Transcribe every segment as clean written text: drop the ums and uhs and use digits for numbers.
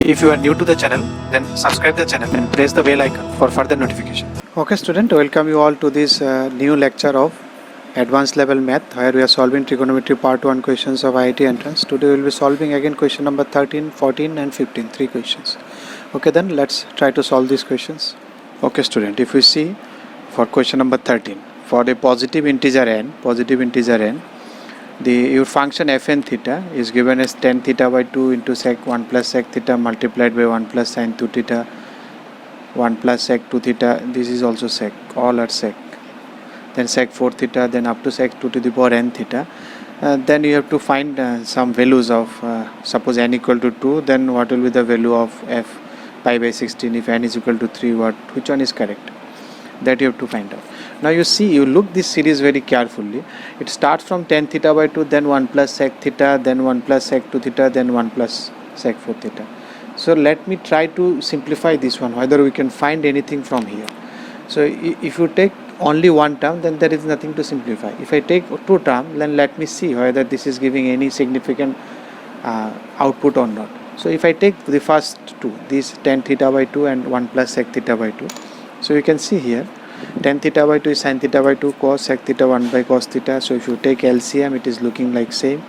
If you are new to the channel, then subscribe the channel and press the bell icon for further notification. Okay student, welcome you all to this new lecture of advanced level math where we are solving trigonometry part 1 questions of IIT entrance. Today we will be solving again question number 13, 14 and 15, 3 questions. Okay, then let's try to solve these questions. Okay student, if we see for question number 13, for a positive integer n, your function fn theta is given as tan theta by 2 into sec 1 plus sec theta multiplied by 1 plus sin 2 theta 1 plus sec 2 theta. This is also sec, all are sec, then sec 4 theta, then up to sec 2 to the power n theta. Then you have to find some values of suppose n equal to 2, then what will be the value of f pi by 16. If n is equal to 3, which one is correct, that you have to find out. Now you see, you look this series very carefully. It starts from tan theta by 2, then 1 plus sec theta, then 1 plus sec 2 theta, then 1 plus sec 4 theta. So let me try to simplify this one, whether we can find anything from here. So if you take only one term, then there is nothing to simplify. If I take two terms, then let me see whether this is giving any significant output or not. So if I take the first two, this tan theta by 2 and 1 plus sec theta by 2. So you can see here, tan theta by 2 is sin theta by 2, cos sec theta 1 by cos theta. So if you take LCM, it is looking like same,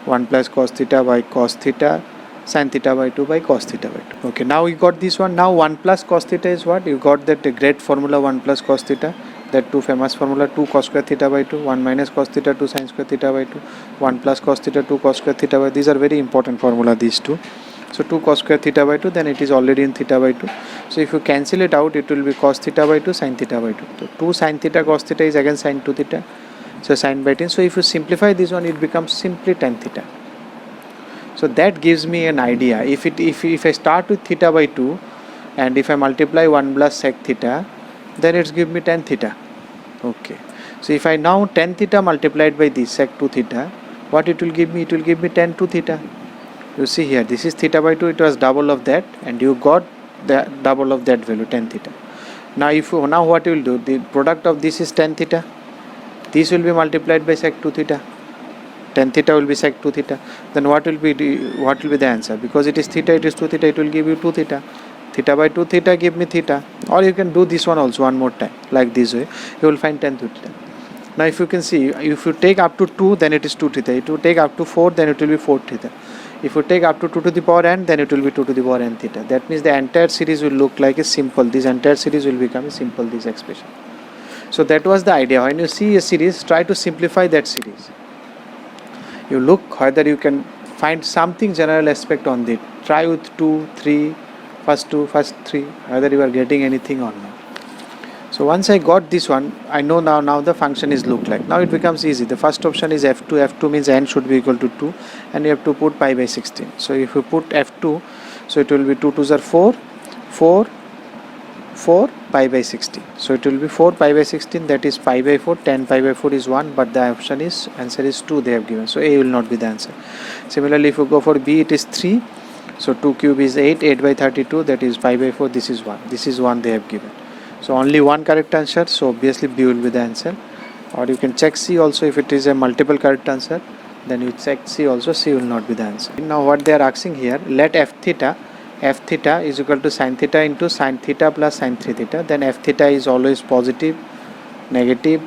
1 plus cos theta by cos theta, sin theta by 2 by cos theta by 2. Okay, now we got this one. Now 1 plus cos theta is what? You got that great formula 1 plus cos theta, that two famous formula 2 cos square theta by 2, 1 minus cos theta 2 sin square theta by 2, 1 plus cos theta 2 cos square theta by 2. These are very important formula, these two. So 2 cos square theta by 2, then it is already in theta by 2. So if you cancel it out, it will be cos theta by 2 sin theta by 2. So 2 sin theta cos theta is again sin 2 theta. So sin by 10. So if you simplify this one, it becomes simply tan theta. So that gives me an idea. If I start with theta by 2 and if I multiply 1 plus sec theta, then it's give me tan theta. Okay. So if I now tan theta multiplied by this sec 2 theta, what it will give me? It will give me tan 2 theta. You see here, this is theta by 2, it was double of that, and you got the double of that value, tan theta. Now what you will do, the product of this is tan theta, this will be multiplied by sec 2 theta, tan theta will be sec 2 theta. Then what will be the answer? Because it is theta, it is 2 theta, it will give you 2 theta. Theta by 2 theta give me theta. Or you can do this one also one more time, like this way, you will find tan theta. Now if you can see, if you take up to 2, then it is 2 theta. If you take up to 4, then it will be 4 theta. If you take up to 2 to the power n, then it will be 2 to the power n theta. That means the entire series will look like a simple. This entire series will become a simple, this expression. So that was the idea. When you see a series, try to simplify that series. You look whether you can find something general aspect on it. Try with 2, 3, first 2, first 3, whether you are getting anything or not. So once I got this one, I know now the function is look like. Now it becomes easy. The first option is f2. f2 means n should be equal to 2, and you have to put pi by 16. So if you put f2, so it will be 2 2s are 4, 4, 4 pi by 16. So it will be 4 pi by 16, that is pi by 4. 10 pi by 4 is 1, but the option is answer is 2 they have given. So A will not be the answer. Similarly, if you go for B, it is 3. So 2 cube is 8, 8 by 32, that is pi by 4. This is 1. This is 1 they have given. So only one correct answer, so obviously B will be the answer. Or you can check C also. If it is a multiple correct answer, then you check C also, C will not be the answer. Now what they are asking here, let f theta is equal to sin theta into sin theta plus sin 3 theta. Then f theta is always positive, negative,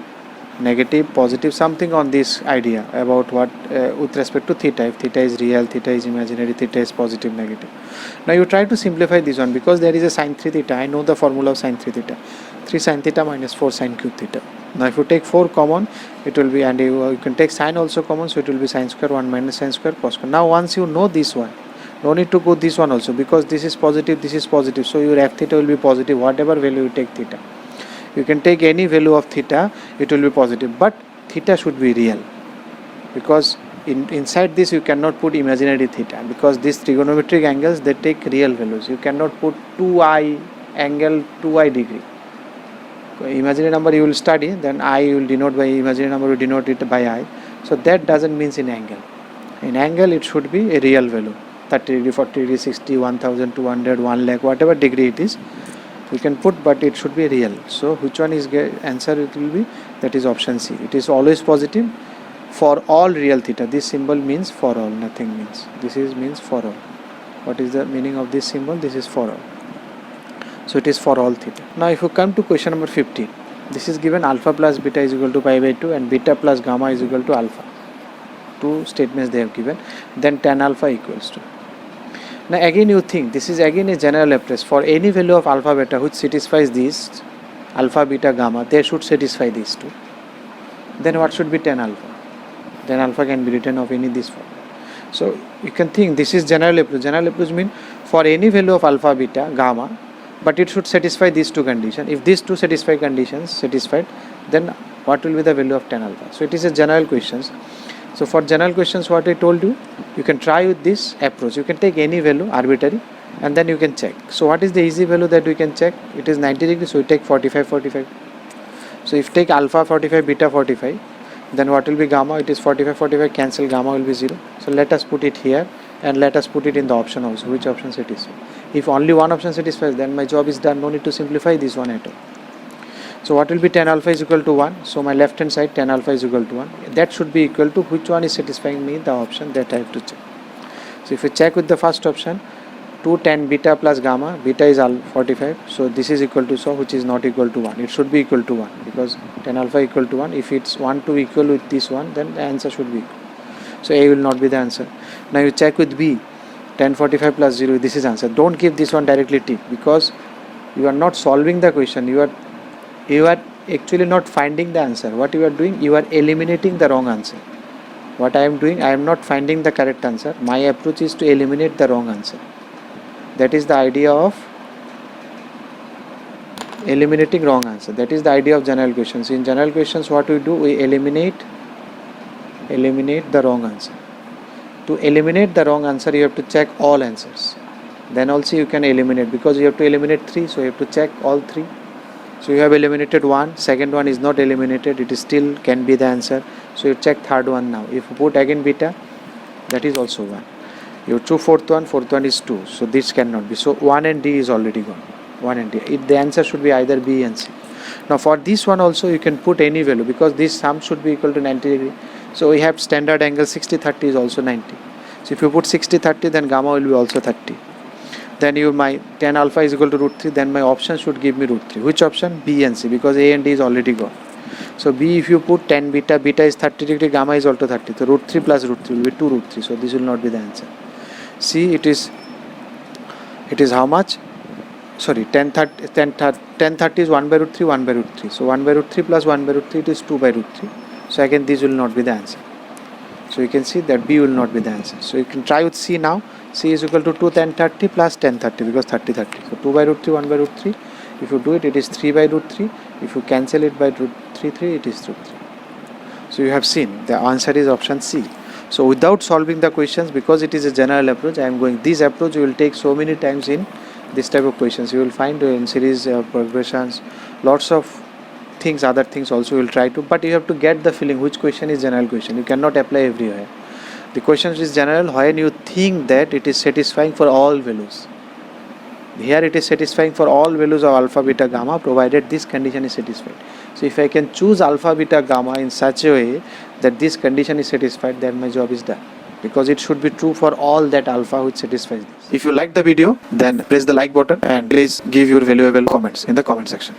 negative, positive, something on this idea about what with respect to theta. If theta is real, theta is imaginary, theta is positive, negative. Now you try to simplify this one, because there is a sin 3 theta. I know the formula of sin 3 theta, 3 sin theta minus 4 sin cube theta. Now if you take 4 common, it will be, and you can take sin also common, so it will be sin square 1 minus sin square cos square. Now once you know this one, no need to go this one also, because this is positive, this is positive, so your f theta will be positive whatever value you take theta. You can take any value of theta, it will be positive, but theta should be real, because inside this you cannot put imaginary theta, because these trigonometric angles, they take real values. You cannot put 2i angle 2i degree. Imaginary number you will study, then I will denote by imaginary number, will denote it by I. So that doesn't mean in angle. In angle it should be a real value, 30 degree, 40 degree, 60, 1200, 1 lakh, whatever degree it is. We can put, but it should be real. So which one is answer? It will be, that is option C. It is always positive for all real theta. This symbol means for all, nothing means. This is means for all. What is the meaning of this symbol? This is for all. So it is for all theta. Now if you come to question number 15, this is given alpha plus beta is equal to pi by 2 and beta plus gamma is equal to alpha. Two statements they have given. Then tan alpha equals to. Now again you think this is again a general approach. For any value of alpha beta which satisfies these alpha beta gamma, they should satisfy these two. Then what should be tan alpha? Then alpha can be written of any this form. So you can think this is general approach. General approach means for any value of alpha beta gamma, but it should satisfy these two conditions. If these two satisfy conditions satisfied, then what will be the value of tan alpha? So it is a general questions. So for general questions, what I told you, you can try with this approach. You can take any value arbitrary and then you can check. So what is the easy value that we can check? It is 90 degrees, so we take 45, 45. So if take alpha 45, beta 45, then what will be gamma? It is 45, 45, cancel, gamma will be 0. So let us put it here and let us put it in the option also, which option satisfies. If only one option satisfies, then my job is done, no need to simplify this one at all. So what will be tan alpha is equal to 1. So my left hand side tan alpha is equal to 1. That should be equal to which one is satisfying me, the option that I have to check. So if you check with the first option, 2 tan beta plus gamma, beta is 45. So this is equal to, so which is not equal to 1. It should be equal to 1 because tan alpha equal to 1. If it's 1 to equal with this one, then the answer should be equal. So A will not be the answer. Now you check with B, tan 45 plus 0, this is answer. Don't give this one directly tick because you are not solving the question. You are actually not finding the answer. What you are doing, you are eliminating the wrong answer. What I am doing, I am not finding the correct answer. My approach is to eliminate the wrong answer. That is the idea of eliminating wrong answer. That is the idea of general questions. In general questions, what we do, we eliminate the wrong answer. To eliminate the wrong answer, you have to check all answers. Then also you can eliminate, because you have to eliminate 3, so you have to check all 3. So you have eliminated 1, second one is not eliminated, it is still can be the answer. So you check third one now. If you put again beta, that is also 1. You choose fourth one is 2. So this cannot be. So 1 and D is already gone. 1 and D. The answer should be either B and C. Now for this one also you can put any value because this sum should be equal to 90 degree. So we have standard angle 60-30 is also 90. So if you put 60-30, then gamma will be also 30. Then my tan alpha is equal to root 3, then my option should give me root 3. Which option? B and C, because A and D is already gone. So B, if you put tan beta, beta is 30 degree, gamma is also 30. So root 3 plus root 3 will be 2 root 3. So this will not be the answer. C, it is how much? Sorry, tan 30 is 1 by root 3, 1 by root 3. So 1 by root 3 plus 1 by root 3, it is 2 by root 3. So again, this will not be the answer. So you can see that B will not be the answer. So you can try with C now. C is equal to 2 tan 30 plus tan 30 because 30 30. So 2 by root 3, 1 by root 3. If you do it, it is 3 by root 3. If you cancel it by root 3, it is root 3. So you have seen the answer is option C. So without solving the questions, because it is a general approach, I am going this approach. You will take so many times in this type of questions. You will find in series progressions, lots of things, other things also you will try to, but you have to get the feeling which question is general question. You cannot apply everywhere. The question is general when you think that it is satisfying for all values. Here it is satisfying for all values of alpha, beta, gamma, provided this condition is satisfied. So if I can choose alpha, beta, gamma in such a way that this condition is satisfied, then my job is done. Because it should be true for all that alpha which satisfies this. If you like the video, then press the like button and please give your valuable comments in the comment section.